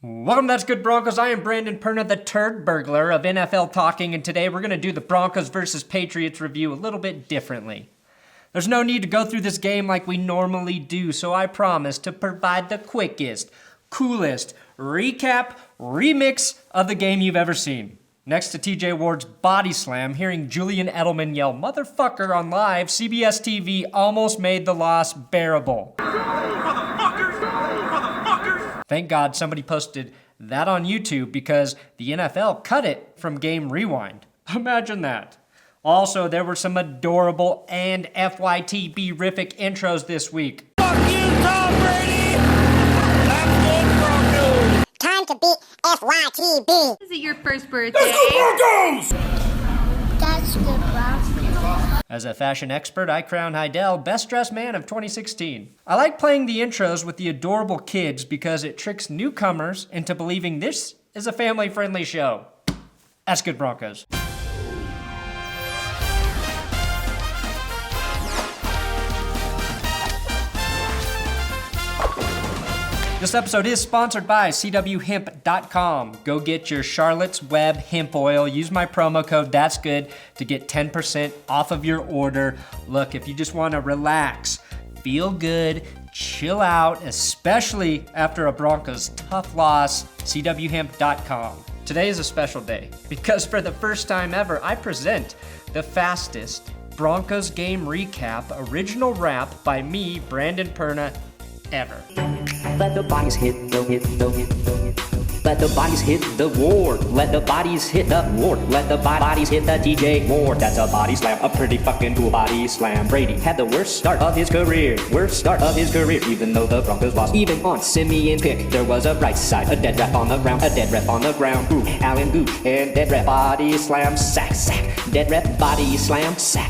Welcome to That's Good Broncos. I am Brandon Perna, the turd burglar of NFL Talking, and today we're going to do the Broncos versus Patriots review a little bit differently. There's no need to go through this game like we normally do, so I promise to provide the quickest, coolest recap, remix of the game you've ever seen. Next to TJ Ward's body slam, hearing Julian Edelman yell "motherfucker" on live, CBS TV almost made the loss bearable. Thank God somebody posted that on YouTube because the NFL cut it from Game Rewind. Imagine that. Also, there were some adorable and FYTB-rific intros this week. Fuck you, Tom Brady! That's good, Broncos! Time to beat FYTB. Is it your first birthday? Let's go, Broncos! That's good, Broncos. As a fashion expert, I crown Heidel Best Dressed Man of 2016. I like playing the intros with the adorable kids because it tricks newcomers into believing this is a family-friendly show. That's Good Broncos. This episode is sponsored by CWHemp.com. Go get your Charlotte's Web hemp oil. Use my promo code That's Good to get 10% off of your order. Look, if you just want to relax, feel good, chill out, especially after a Broncos tough loss, CWHemp.com. Today is a special day because for the first time ever, I present the fastest Broncos game recap original rap by me, Brandon Perna, ever. Let the bodies hit the Let the bodies hit the ward. Let the bodies hit the ward. Let the bodies hit the TJ Ward. That's a body slam, a pretty fucking cool body slam. Brady had the worst start of his career. Even though the Broncos lost. Even on Siemian pick, there was a right side. A dead rep on the ground. Ooh, Allen Gooch and dead rep body slam. Sack. Dead rep body slam. Sack.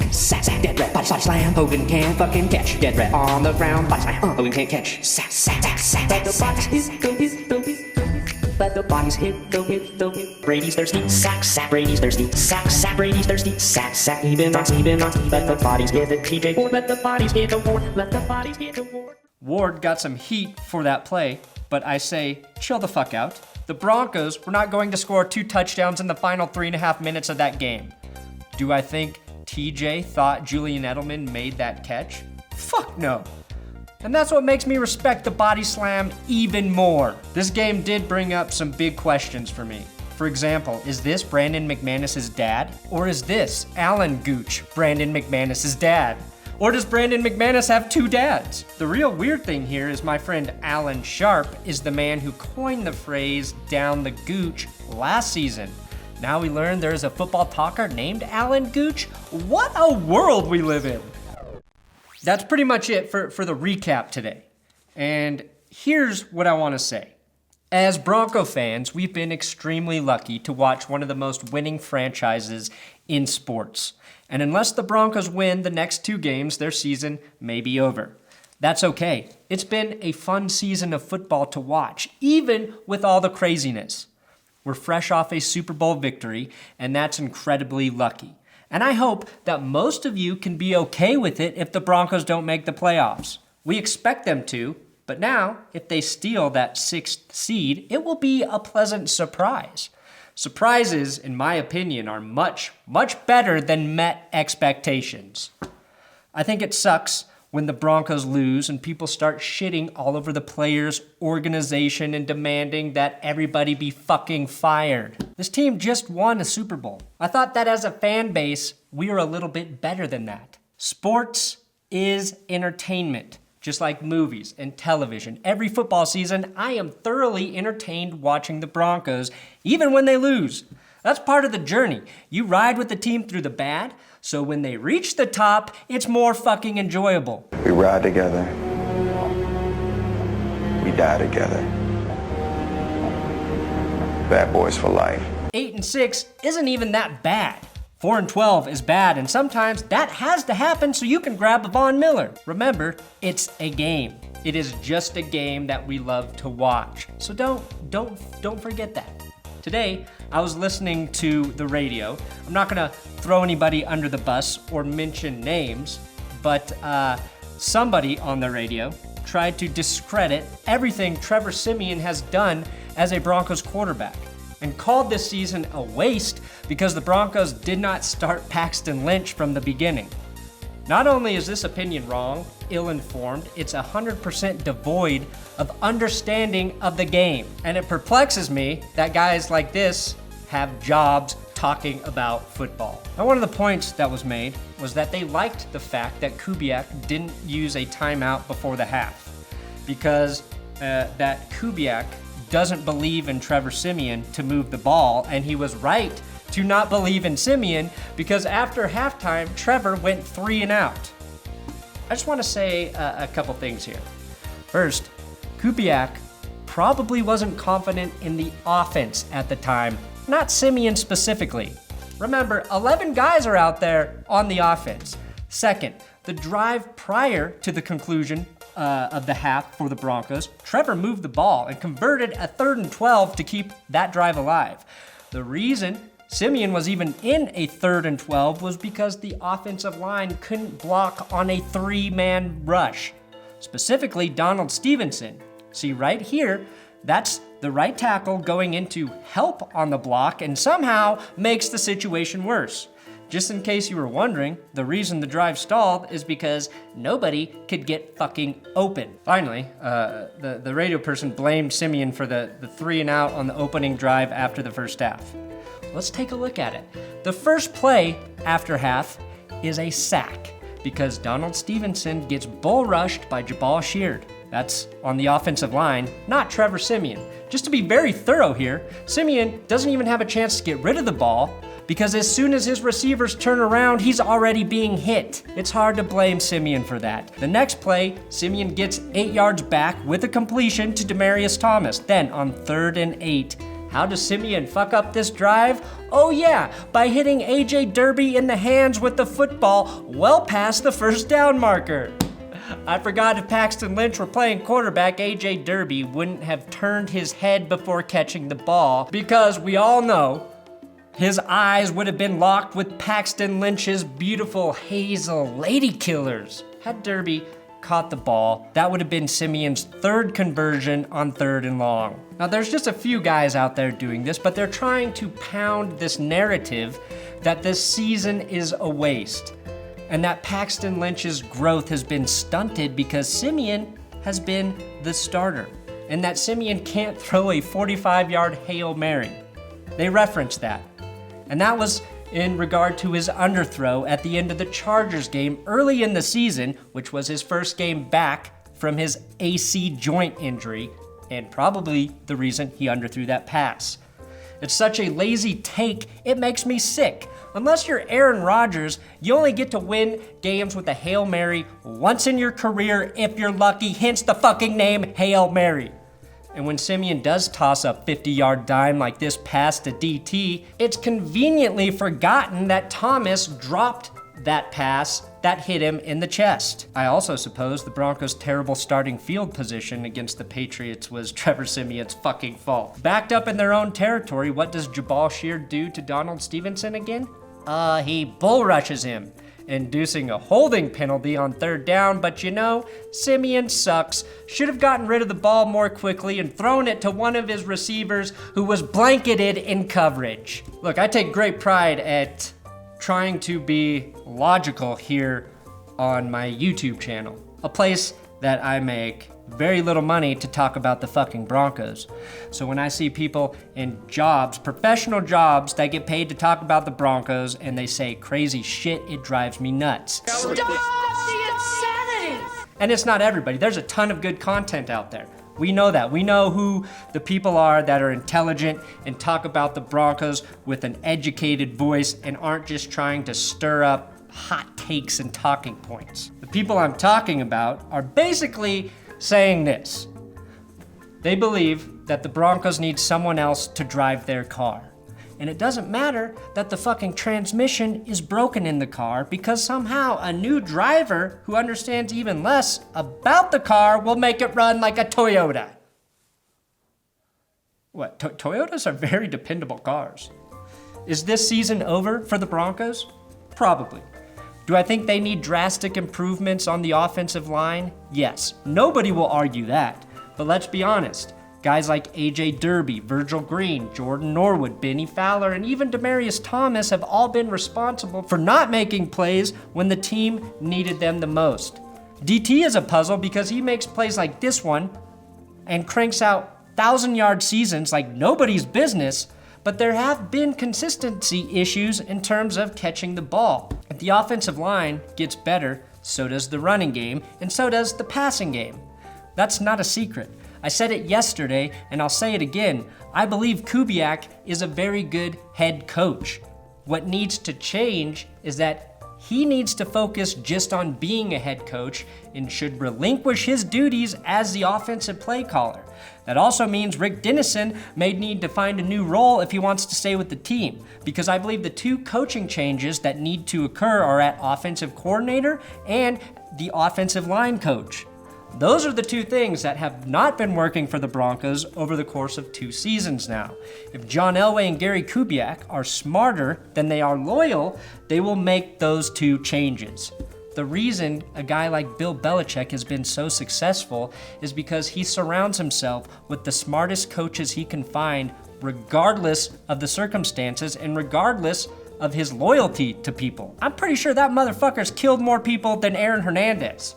Dead rep body slam. Hogan can't fucking catch. Dead rep on the ground. Body slam. Hogan can't catch. Sack. Let the bodies hit the Let the bodies hit the Brady's thirsty, sack. Brady's thirsty, sack. Brady's thirsty, sack. Even on. Let the bodies hit the TJ Ward. Let the bodies hit the Ward. Let the bodies hit the Ward. Ward got some heat for that play, but I say, chill the fuck out. The Broncos were not going to score 2 touchdowns in the final 3.5 minutes of that game. Do I think TJ thought Julian Edelman made that catch? Fuck no. And that's what makes me respect the body slam even more. This game did bring up some big questions for me. For example, is this Brandon McManus' dad? Or is this Allen Gooch, Brandon McManus' dad? Or does Brandon McManus have 2 dads? The real weird thing here is my friend Alan Sharp is the man who coined the phrase down the Gooch last season. Now we learn there is a football talker named Alan Gooch? What a world we live in! That's pretty much it for the recap today. And here's what I want to say. As Bronco fans, we've been extremely lucky to watch one of the most winning franchises in sports. And unless the Broncos win the next 2 games, their season may be over. That's okay. It's been a fun season of football to watch, even with all the craziness. We're fresh off a Super Bowl victory, and that's incredibly lucky. And I hope that most of you can be okay with it if the Broncos don't make the playoffs. We expect them to, but now, if they steal that 6th seed, it will be a pleasant surprise. Surprises, in my opinion, are much better than met expectations. I think it sucks when the Broncos lose and people start shitting all over the players' organization and demanding that everybody be fucking fired. This team just won a Super Bowl. I thought that as a fan base, we were a little bit better than that. Sports is entertainment, just like movies and television. Every football season, I am thoroughly entertained watching the Broncos, even when they lose. That's part of the journey. You ride with the team through the bad, so when they reach the top, it's more fucking enjoyable. We ride together. We die together. Bad boys for life. 8-6 isn't even that bad. 4-12 is bad, and sometimes that has to happen so you can grab a Von Miller. Remember, it's a game. It is just a game that we love to watch. So don't forget that. Today, I was listening to the radio. I'm not gonna throw anybody under the bus or mention names, but somebody on the radio tried to discredit everything Trevor Siemian has done as a Broncos quarterback, and called this season a waste because the Broncos did not start Paxton Lynch from the beginning. Not only is this opinion wrong, ill-informed, it's 100% devoid of understanding of the game. And it perplexes me that guys like this have jobs talking about football. Now, one of the points that was made was that they liked the fact that Kubiak didn't use a timeout before the half, because that Kubiak doesn't believe in Trevor Siemian to move the ball, and he was right to not believe in Siemian because after halftime, Trevor went 3 and out. I just want to say a couple things here. First, Kubiak probably wasn't confident in the offense at the time, not Siemian specifically. Remember, 11 guys are out there on the offense. Second, the drive prior to the conclusion of the half for the Broncos, Trevor moved the ball and converted a 3rd and 12 to keep that drive alive. The reason Siemian was even in a 3rd and 12 was because the offensive line couldn't block on a 3-man rush, specifically Donald Stevenson. See right here, that's the right tackle going into help on the block and somehow makes the situation worse. Just in case you were wondering, the reason the drive stalled is because nobody could get fucking open. Finally, the radio person blamed Siemian for the 3 and out on the opening drive after the first half. Let's take a look at it. The first play after half is a sack because Donald Stevenson gets bull rushed by Jhabvala. That's on the offensive line, not Trevor Siemian. Just to be very thorough here, Siemian doesn't even have a chance to get rid of the ball because as soon as his receivers turn around, he's already being hit. It's hard to blame Siemian for that. The next play, Siemian gets 8 yards back with a completion to Demaryius Thomas. Then on 3rd and 8, how does Siemian fuck up this drive? Oh yeah, by hitting AJ Derby in the hands with the football well past the first down marker. I forgot if Paxton Lynch were playing quarterback, AJ Derby wouldn't have turned his head before catching the ball because we all know his eyes would have been locked with Paxton Lynch's beautiful hazel lady killers. Had Derby caught the ball, that would have been Siemian's 3rd conversion on 3rd and long. Now there's just a few guys out there doing this, but they're trying to pound this narrative that this season is a waste and that Paxton Lynch's growth has been stunted because Siemian has been the starter and that Siemian can't throw a 45-yard Hail Mary. They referenced that. And that was in regard to his underthrow at the end of the Chargers game early in the season, which was his first game back from his AC joint injury, and probably the reason he underthrew that pass. It's such a lazy take, it makes me sick. Unless you're Aaron Rodgers, you only get to win games with a Hail Mary once in your career if you're lucky, hence the fucking name Hail Mary. And when Siemian does toss a 50-yard dime like this pass to DT, it's conveniently forgotten that Thomas dropped that pass that hit him in the chest. I also suppose the Broncos' terrible starting field position against the Patriots was Trevor Siemian's fucking fault. Backed up in their own territory, what does Jhabvala do to Donald Stevenson again? He bull rushes him, inducing a holding penalty on 3rd down, but you know, Siemian sucks. Should have gotten rid of the ball more quickly and thrown it to one of his receivers who was blanketed in coverage. Look, I take great pride at trying to be logical here on my YouTube channel, a place that I make very little money to talk about the fucking Broncos. So when I see people in jobs, professional jobs, that get paid to talk about the Broncos and they say crazy shit, it drives me nuts. Stop the insanity! And it's not everybody. There's a ton of good content out there. We know that. We know who the people are that are intelligent and talk about the Broncos with an educated voice and aren't just trying to stir up hot takes and talking points. The people I'm talking about are basically saying this. They believe that the Broncos need someone else to drive their car. And it doesn't matter that the fucking transmission is broken in the car because somehow a new driver who understands even less about the car will make it run like a Toyota. What? Toyotas are very dependable cars. Is this season over for the Broncos? Probably. Do I think they need drastic improvements on the offensive line? Yes. Nobody will argue that. But let's be honest. Guys like A.J. Derby, Virgil Green, Jordan Norwood, Benny Fowler, and even Demaryius Thomas have all been responsible for not making plays when the team needed them the most. DT is a puzzle because he makes plays like this one and cranks out 1,000-yard seasons like nobody's business, but there have been consistency issues in terms of catching the ball. If the offensive line gets better, so does the running game, and so does the passing game. That's not a secret. I said it yesterday, and I'll say it again. I believe Kubiak is a very good head coach. What needs to change is that he needs to focus just on being a head coach and should relinquish his duties as the offensive play caller. That also means Rick Dennison may need to find a new role if he wants to stay with the team, because I believe the two coaching changes that need to occur are at offensive coordinator and the offensive line coach. Those are the two things that have not been working for the Broncos over the course of 2 seasons now. If John Elway and Gary Kubiak are smarter than they are loyal, they will make those two changes. The reason a guy like Bill Belichick has been so successful is because he surrounds himself with the smartest coaches he can find, regardless of the circumstances and regardless of his loyalty to people. I'm pretty sure that motherfucker's killed more people than Aaron Hernandez.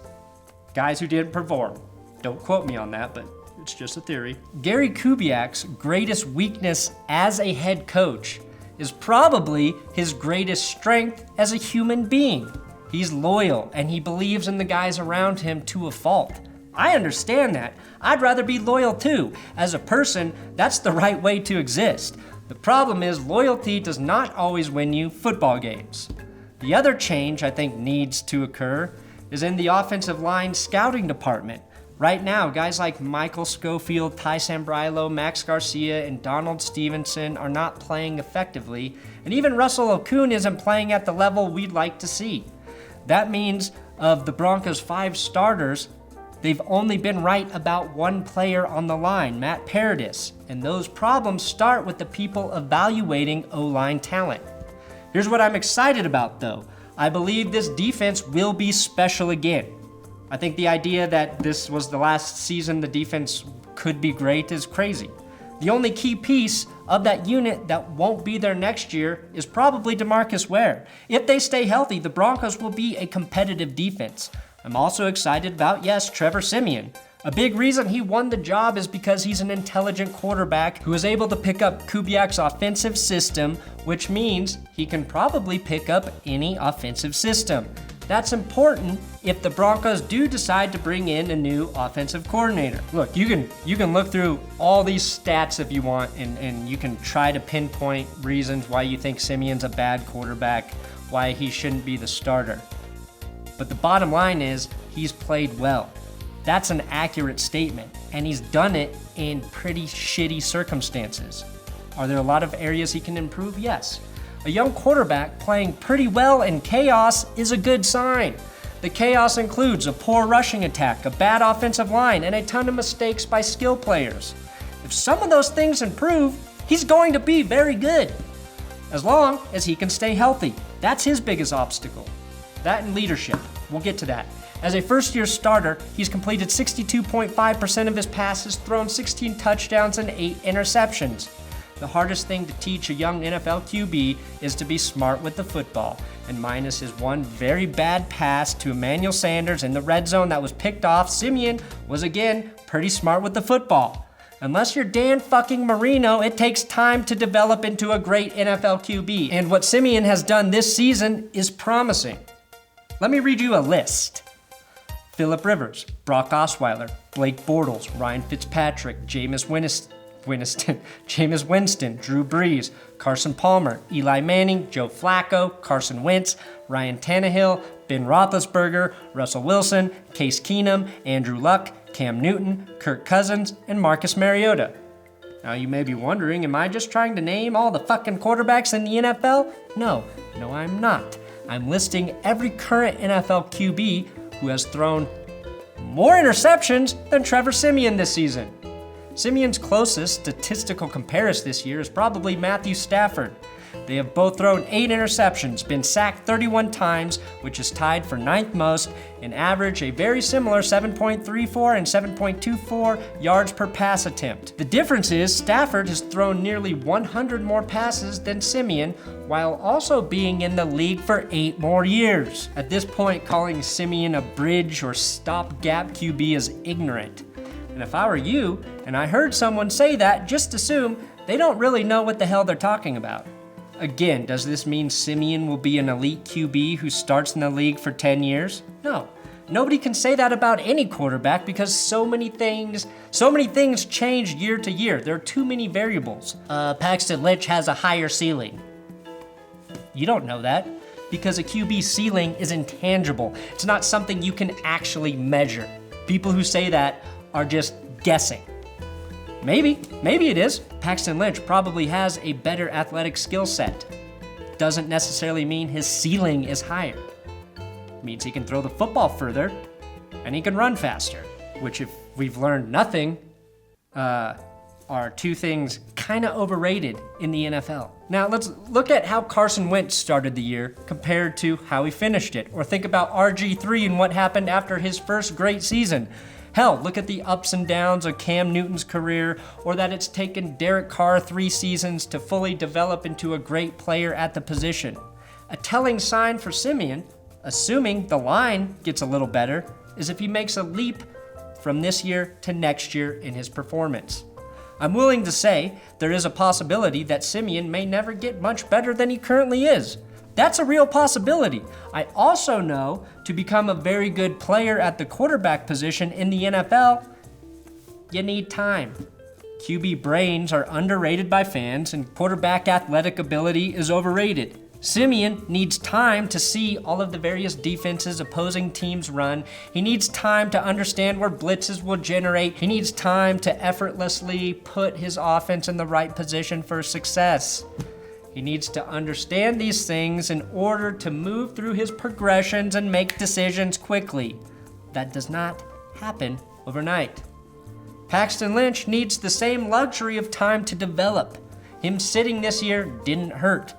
Guys who didn't perform. Don't quote me on that, but it's just a theory. Gary Kubiak's greatest weakness as a head coach is probably his greatest strength as a human being. He's loyal and he believes in the guys around him to a fault. I understand that. I'd rather be loyal too. As a person, that's the right way to exist. The problem is loyalty does not always win you football games. The other change I think needs to occur is in the offensive line scouting department. Right now, guys like Michael Schofield, Ty Sambrailo, Max Garcia, and Donald Stevenson are not playing effectively, and even Russell Okung isn't playing at the level we'd like to see. That means of the Broncos' 5 starters, they've only been right about 1 player on the line, Matt Paradis, and those problems start with the people evaluating O-line talent. Here's what I'm excited about though. I believe this defense will be special again. I think the idea that this was the last season the defense could be great is crazy. The only key piece of that unit that won't be there next year is probably DeMarcus Ware. If they stay healthy, the Broncos will be a competitive defense. I'm also excited about, Trevor Siemian. A big reason he won the job is because he's an intelligent quarterback who is able to pick up Kubiak's offensive system, which means he can probably pick up any offensive system. That's important if the Broncos do decide to bring in a new offensive coordinator. Look, you can look through all these stats if you want, and you can try to pinpoint reasons why you think Siemian's a bad quarterback, why he shouldn't be the starter. But the bottom line is he's played well. That's an accurate statement, and he's done it in pretty shitty circumstances. Are there a lot of areas he can improve? Yes. A young quarterback playing pretty well in chaos is a good sign. The chaos includes a poor rushing attack, a bad offensive line, and a ton of mistakes by skill players. If some of those things improve, he's going to be very good. As long as he can stay healthy. That's his biggest obstacle. That and leadership. We'll get to that. As a first-year starter, he's completed 62.5% of his passes, thrown 16 touchdowns and 8 interceptions. The hardest thing to teach a young NFL QB is to be smart with the football, and minus his one very bad pass to Emmanuel Sanders in the red zone that was picked off, Siemian was again pretty smart with the football. Unless you're Dan fucking Marino, it takes time to develop into a great NFL QB, and what Siemian has done this season is promising. Let me read you a list. Phillip Rivers, Brock Osweiler, Blake Bortles, Ryan Fitzpatrick, Jameis Winston, Drew Brees, Carson Palmer, Eli Manning, Joe Flacco, Carson Wentz, Ryan Tannehill, Ben Roethlisberger, Russell Wilson, Case Keenum, Andrew Luck, Cam Newton, Kirk Cousins, and Marcus Mariota. Now you may be wondering, am I just trying to name all the fucking quarterbacks in the NFL? No, I'm not. I'm listing every current NFL QB who has thrown more interceptions than Trevor Siemian this season. Siemian's closest statistical comparison this year is probably Matthew Stafford. They have both thrown 8 interceptions, been sacked 31 times, which is tied for 9th most, and average a very similar 7.34 and 7.24 yards per pass attempt. The difference is Stafford has thrown nearly 100 more passes than Siemian, while also being in the league for 8 more years. At this point, calling Siemian a bridge or stopgap QB is ignorant. And if I were you, and I heard someone say that, just assume they don't really know what the hell they're talking about. Again, does this mean Siemian will be an elite QB who starts in the league for 10 years? No. Nobody can say that about any quarterback because so many things change year to year. There are too many variables. Paxton Lynch has a higher ceiling. You don't know that because a QB ceiling is intangible. It's not something you can actually measure. People who say that are just guessing. Maybe it is. Paxton Lynch probably has a better athletic skill set. Doesn't necessarily mean his ceiling is higher. It means he can throw the football further and he can run faster, which if we've learned nothing, are two things kind of overrated in the NFL. Now let's look at how Carson Wentz started the year compared to how he finished it, or think about RG3 and what happened after his first great season. Hell, look at the ups and downs of Cam Newton's career, or that it's taken Derek Carr 3 seasons to fully develop into a great player at the position. A telling sign for Siemian, assuming the line gets a little better, is if he makes a leap from this year to next year in his performance. I'm willing to say there is a possibility that Siemian may never get much better than he currently is. That's a real possibility. I also know to become a very good player at the quarterback position in the NFL, you need time. QB brains are underrated by fans and quarterback athletic ability is overrated. Siemian needs time to see all of the various defenses opposing teams run. He needs time to understand where blitzes will generate. He needs time to effortlessly put his offense in the right position for success. He needs to understand these things in order to move through his progressions and make decisions quickly. That does not happen overnight. Paxton Lynch needs the same luxury of time to develop. Him sitting this year didn't hurt.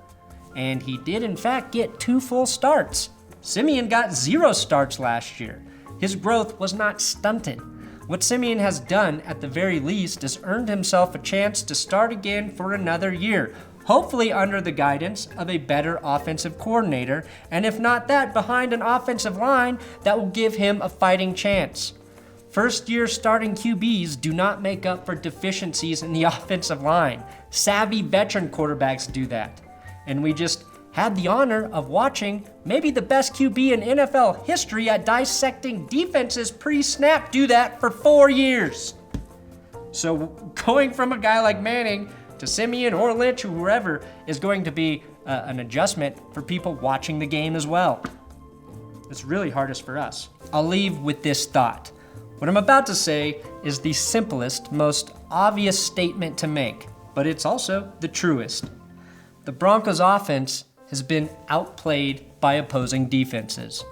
And he did in fact get 2 full starts. Siemian got 0 starts last year. His growth was not stunted. What Siemian has done at the very least is earned himself a chance to start again for another year, hopefully under the guidance of a better offensive coordinator, and if not that, behind an offensive line that will give him a fighting chance. First-year starting QBs do not make up for deficiencies in the offensive line. Savvy veteran quarterbacks do that. And we just had the honor of watching maybe the best QB in NFL history at dissecting defenses pre-snap do that for 4 years. So going from a guy like Manning to Siemian or Lynch or whoever is going to be an adjustment for people watching the game as well. It's really hardest for us. I'll leave with this thought. What I'm about to say is the simplest, most obvious statement to make, but it's also the truest. The Broncos offense has been outplayed by opposing defenses.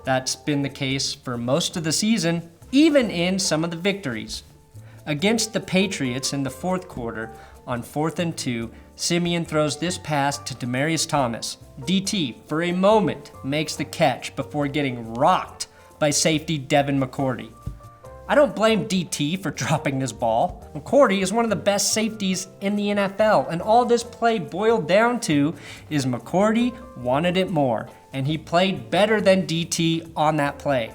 That's been the case for most of the season, even in some of the victories. Against the Patriots in the 4th quarter, on 4th and 2, Siemian throws this pass to Demaryius Thomas. DT, for a moment, makes the catch before getting rocked by safety Devin McCourty. I don't blame DT for dropping this ball. McCourty is one of the best safeties in the NFL, and all this play boiled down to is McCourty wanted it more, and he played better than DT on that play.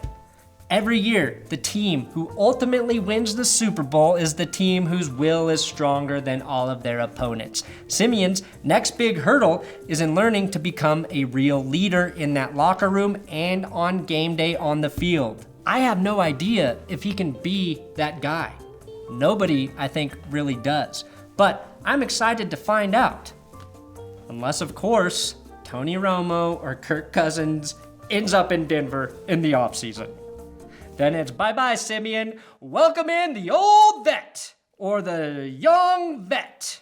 Every year, the team who ultimately wins the Super Bowl is the team whose will is stronger than all of their opponents. Siemian's next big hurdle is in learning to become a real leader in that locker room and on game day on the field. I have no idea if he can be that guy. Nobody, I think, really does. But I'm excited to find out. Unless, of course, Tony Romo or Kirk Cousins ends up in Denver in the offseason. Then it's bye-bye, Siemian. Welcome in the old vet or the young vet.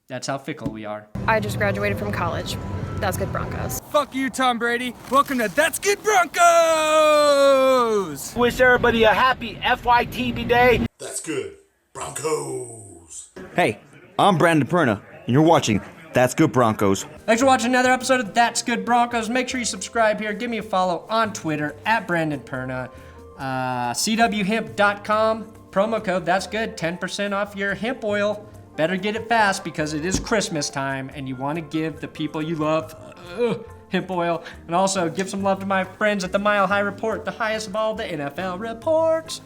That's how fickle we are. I just graduated from college. That's good Broncos. Fuck you, Tom Brady. Welcome to That's Good Broncos! Wish everybody a happy FYTB day. That's good. Broncos. Hey, I'm Brandon Perna, and you're watching That's Good Broncos. Thanks for watching another episode of That's Good Broncos. Make sure you subscribe here. Give me a follow on Twitter at Brandon Perna. CWHemp.com. Promo code That's Good. 10% off your hemp oil. Better get it fast because it is Christmas time and you want to give the people you love hemp oil. And also give some love to my friends at the Mile High Report, the highest of all the NFL reports.